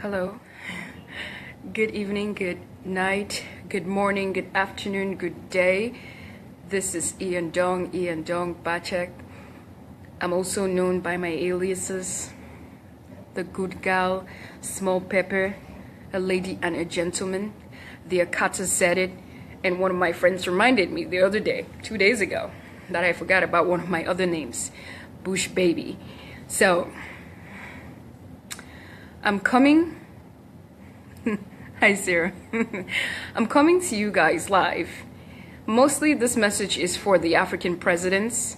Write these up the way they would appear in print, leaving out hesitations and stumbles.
Hello. Good evening, good night, good morning, good afternoon, good day. This is Ian Dong Bachek. I'm also known by my aliases, the good gal, small pepper, a lady and a gentleman. The Akata said it, and one of my friends reminded me the other day, 2 days ago, that I forgot about one of my other names, Bush Baby. So, I'm coming. Hi, Sarah. I'm coming to you guys live. Mostly this message is for the African presidents.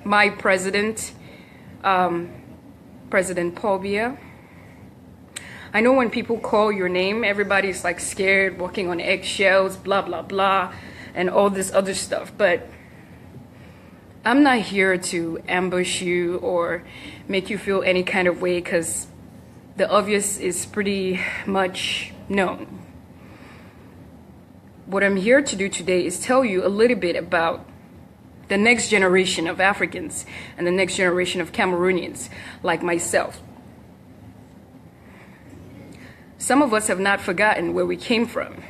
My president, President Paul Biya. I know when people call your name, everybody's like scared, walking on eggshells, blah, blah, blah, and all this other stuff. But I'm not here to ambush you or make you feel any kind of way, because the obvious is pretty much known. What I'm here to do today is tell you a little bit about the next generation of Africans and the next generation of Cameroonians like myself. Some of us have not forgotten where we came from,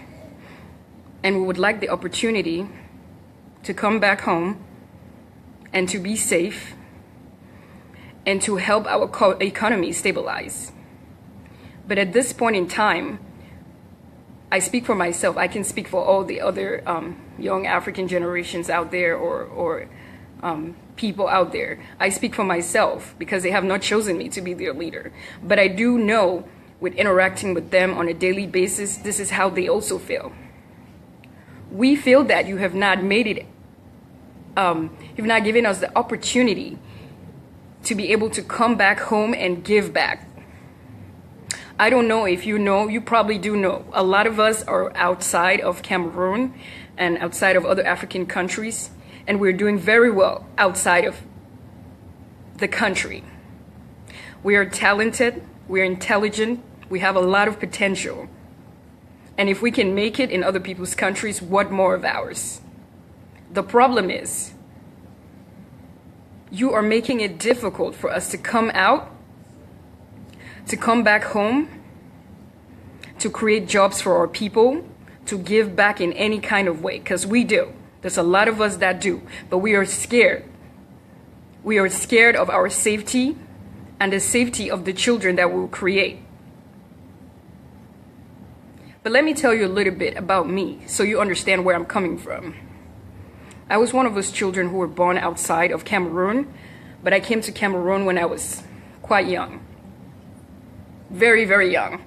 and we would like the opportunity to come back home and to be safe and to help our economy stabilize. But at this point in time, I speak for myself. I can speak for all the other young African generations out there, or people out there. I speak for myself because they have not chosen me to be their leader. But I do know, with interacting with them on a daily basis, this is how they also feel. We feel that you have not made it, you've not given us the opportunity to be able to come back home and give back. I don't know if you know, you probably do know. A lot of us are outside of Cameroon and outside of other African countries, and we're doing very well outside of the country. We are talented, we're intelligent, we have a lot of potential. And if we can make it in other people's countries, what more of ours? The problem is, you are making it difficult for us to come out, to come back home, to create jobs for our people, to give back in any kind of way, because we do. There's a lot of us that do, but we are scared. We are scared of our safety and the safety of the children that we'll create. But let me tell you a little bit about me so you understand where I'm coming from. I was one of those children who were born outside of Cameroon, but I came to Cameroon when I was quite young. Very, very young.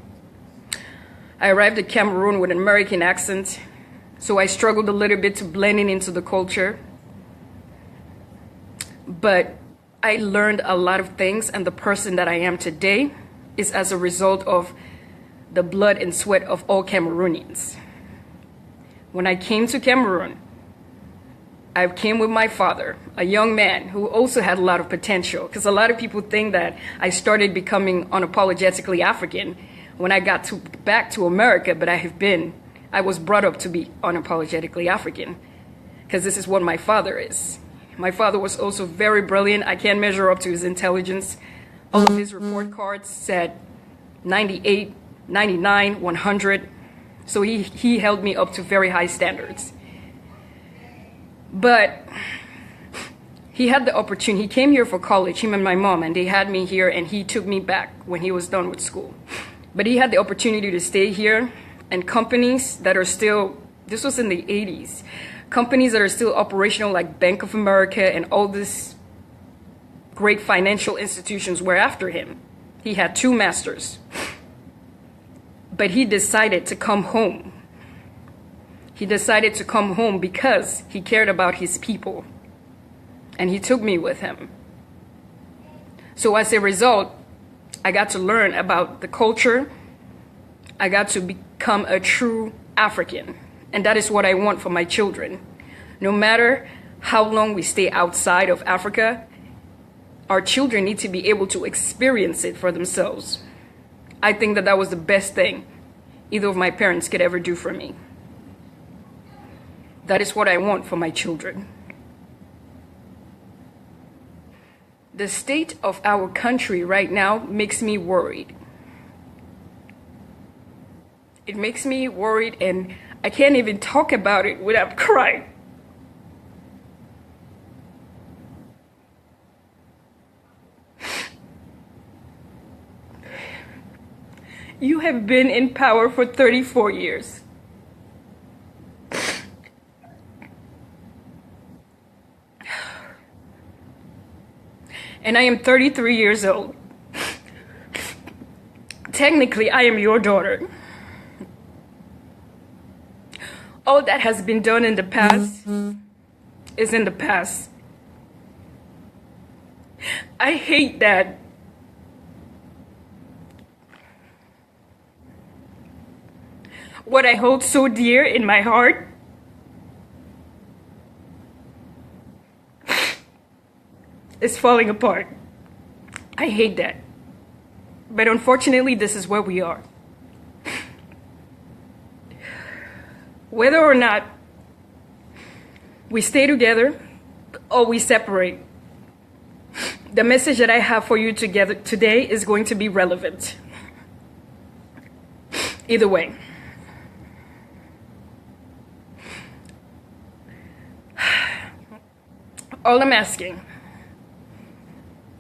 I arrived at Cameroon with an American accent, so I struggled a little bit to blending into the culture. But I learned a lot of things, and the person that I am today is as a result of the blood and sweat of all Cameroonians. When I came to Cameroon, I came with my father, a young man who also had a lot of potential, because a lot of people think that I started becoming unapologetically African when I got back to America, but I was brought up to be unapologetically African, because this is what my father is. My father was also very brilliant. I can't measure up to his intelligence. All of his report cards said 98, 99, 100. So he held me up to very high standards. But he had the opportunity. He came here for college, him and my mom, and they had me here, and he took me back when he was done with school. But he had the opportunity to stay here, and companies that are still, this was in the 80s, companies that are still operational like Bank of America and all these great financial institutions were after him. He had 2 masters. But he decided to come home. He decided to come home because he cared about his people. And he took me with him. So as a result, I got to learn about the culture. I got to become a true African. And that is what I want for my children. No matter how long we stay outside of Africa, our children need to be able to experience it for themselves. I think that was the best thing either of my parents could ever do for me. That is what I want for my children. The state of our country right now makes me worried. It makes me worried, and I can't even talk about it without crying. You have been in power for 34 years. And I am 33 years old. Technically, I am your daughter. All that has been done in the past is in the past. I hate that. What I hold so dear in my heart is falling apart. I hate that. But unfortunately, this is where we are. Whether or not we stay together or we separate, the message that I have for you together today is going to be relevant. Either way. All I'm asking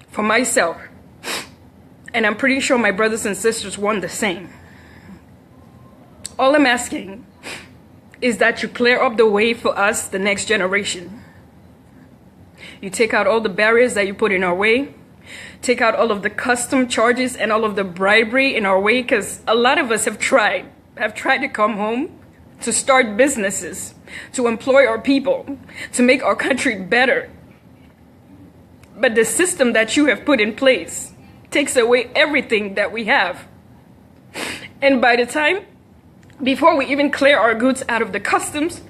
for myself, and I'm pretty sure my brothers and sisters want the same. All I'm asking is that you clear up the way for us, the next generation. You take out all the barriers that you put in our way. Take out all of the custom charges and all of the bribery in our way, because a lot of us have tried to come home, to start businesses, to employ our people, to make our country better. But the system that you have put in place takes away everything that we have. And by the time, before we even clear our goods out of the customs,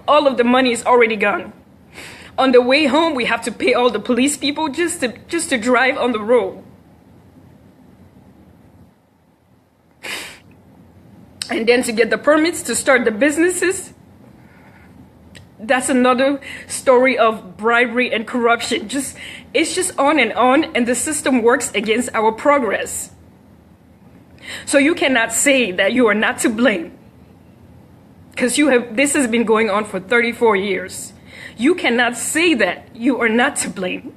all of the money is already gone. On the way home, we have to pay all the police people just to drive on the road. And then to get the permits to start the businesses, that's another story of bribery and corruption. It's just on, and the system works against our progress. So you cannot say that you are not to blame, because this has been going on for 34 years. You cannot say that you are not to blame.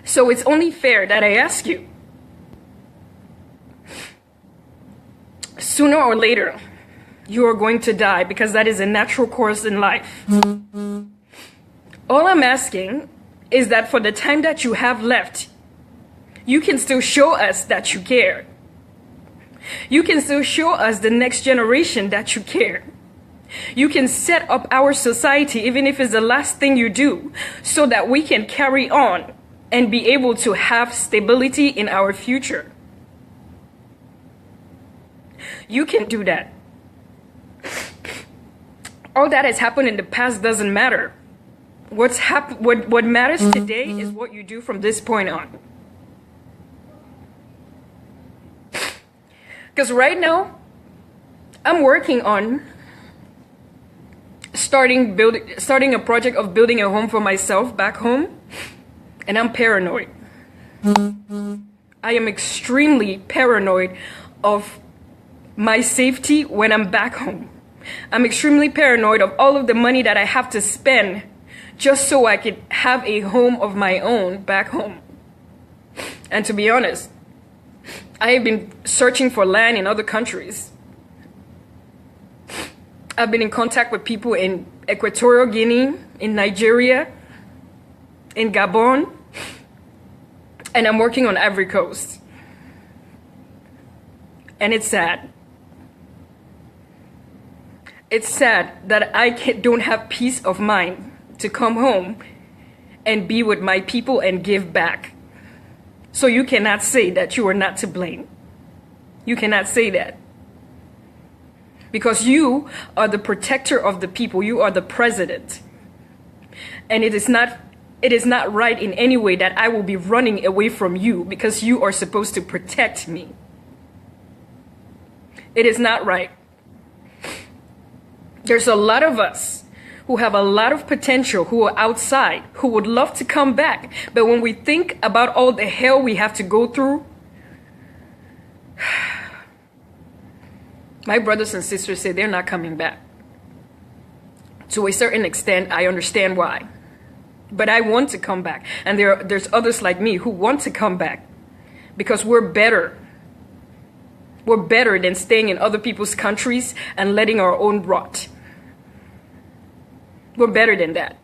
So it's only fair that I ask you, sooner or later, you are going to die, because that is a natural course in life. All I'm asking is that for the time that you have left, you can still show us that you care. You can still show us, the next generation, that you care. You can set up our society, even if it's the last thing you do, so that we can carry on and be able to have stability in our future. You can do that. All that has happened in the past doesn't matter. What matters today is what you do from this point on. Because right now, I'm working on starting a project of building a home for myself back home, and I'm paranoid. I am extremely paranoid of my safety when I'm back home. I'm extremely paranoid of all of the money that I have to spend just so I could have a home of my own back home. And to be honest, I have been searching for land in other countries. I've been in contact with people in Equatorial Guinea, in Nigeria, in Gabon, and I'm working on Ivory Coast. And it's sad. It's sad that I don't have peace of mind to come home and be with my people and give back. So you cannot say that you are not to blame. You cannot say that. Because you are the protector of the people. You are the president. And it is not right in any way that I will be running away from you because you are supposed to protect me. It is not right. There's a lot of us who have a lot of potential, who are outside, who would love to come back. But when we think about all the hell we have to go through My brothers and sisters say they're not coming back. To a certain extent, I understand why. But I want to come back. And there's others like me who want to come back. Because we're better. We're better than staying in other people's countries and letting our own rot. We're better than that.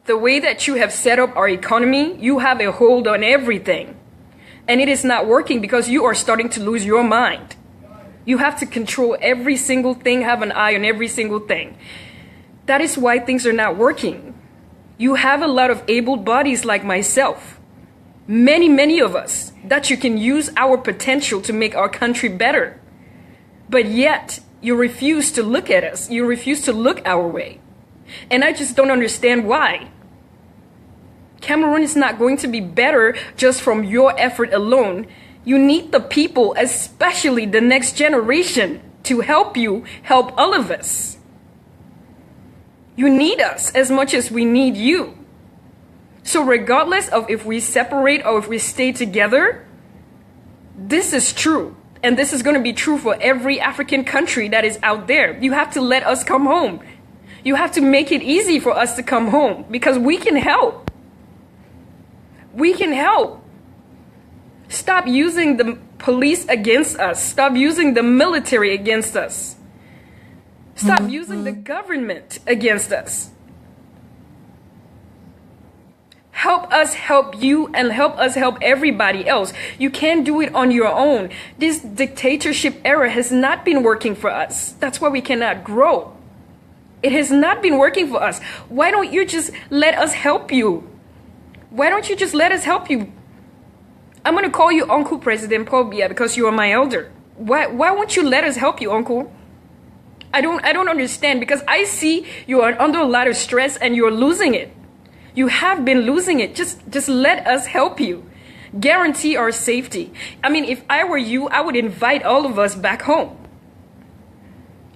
The way that you have set up our economy, you have a hold on everything. And it is not working because you are starting to lose your mind. You have to control every single thing, have an eye on every single thing. That is why things are not working. You have a lot of able bodies like myself. Many of us that you can use our potential to make our country better. But yet, you refuse to look at us. You refuse to look our way. And I just don't understand why. Cameroon is not going to be better just from your effort alone. You need the people, especially the next generation, to help you help all of us. You need us as much as we need you. So regardless of if we separate or if we stay together, this is true. And this is going to be true for every African country that is out there. You have to let us come home. You have to make it easy for us to come home because we can help. We can help. Stop using the police against us. Stop using the military against us. Stop using the government against us. Help us help you and help us help everybody else. You can't do it on your own. This dictatorship era has not been working for us. That's why we cannot grow. It has not been working for us. Why don't you just let us help you? Why don't you just let us help you? I'm going to call you Uncle President Paul Biya because you are my elder. Why won't you let us help you, Uncle? I don't understand because I see you are under a lot of stress and you're losing it. You have been losing it. Just let us help you. Guarantee our safety. I mean, if I were you, I would invite all of us back home.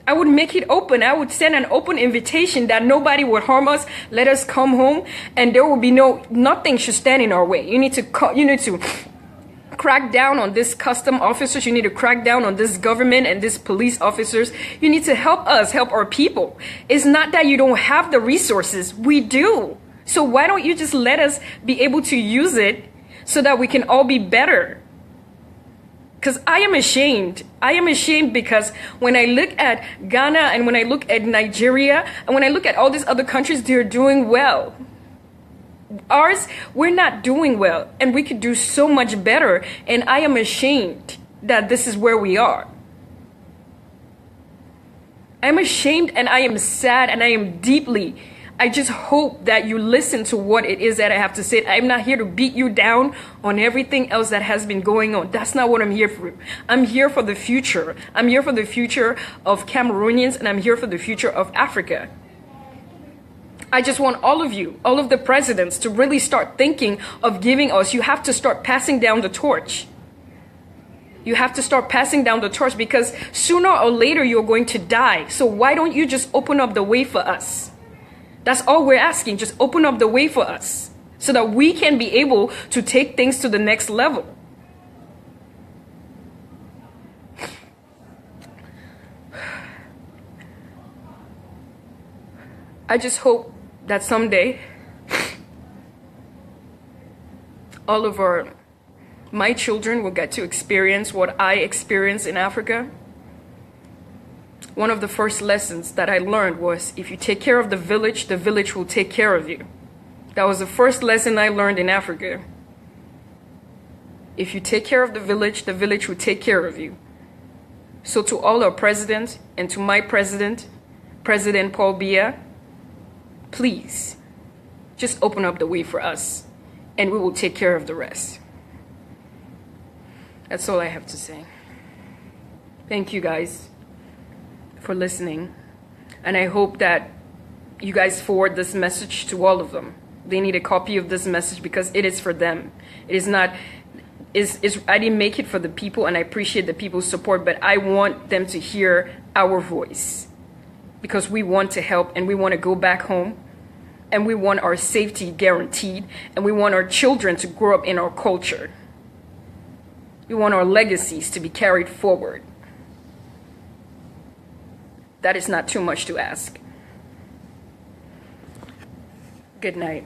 I would make it open. I would send an open invitation that nobody would harm us. Let us come home, and there will be nothing should stand in our way. You need to crack down on these custom officers. You need to crack down on this government and these police officers. You need to help us, help our people. It's not that you don't have the resources. We do. So why don't you just let us be able to use it so that we can all be better? Because I am ashamed. I am ashamed because when I look at Ghana and when I look at Nigeria and when I look at all these other countries, they're doing well. Ours, we're not doing well and we could do so much better. And I am ashamed that this is where we are. I'm ashamed and I am sad and I am deeply. I just hope that you listen to what it is that I have to say. I'm not here to beat you down on everything else that has been going on. That's not what I'm here for. I'm here for the future. I'm here for the future of Cameroonians and I'm here for the future of Africa. I just want all of you, all of the presidents to really start thinking of giving us. You have to start passing down the torch. You have to start passing down the torch because sooner or later you're going to die. So why don't you just open up the way for us? That's all we're asking. Just open up the way for us so that we can be able to take things to the next level. I just hope that someday all of my children will get to experience what I experienced in Africa. One of the first lessons that I learned was if you take care of the village will take care of you. That was the first lesson I learned in Africa. If you take care of the village will take care of you. So to all our presidents and to my president, President Paul Biya, please just open up the way for us and we will take care of the rest. That's all I have to say. Thank you guys for listening, and I hope that you guys forward this message to all of them. They need a copy of this message because it is for them. It is not I didn't make it for the people, and I appreciate the people's support, but I want them to hear our voice because we want to help and we want to go back home and we want our safety guaranteed and we want our children to grow up in our culture. We want our legacies to be carried forward. That is not too much to ask. Good night.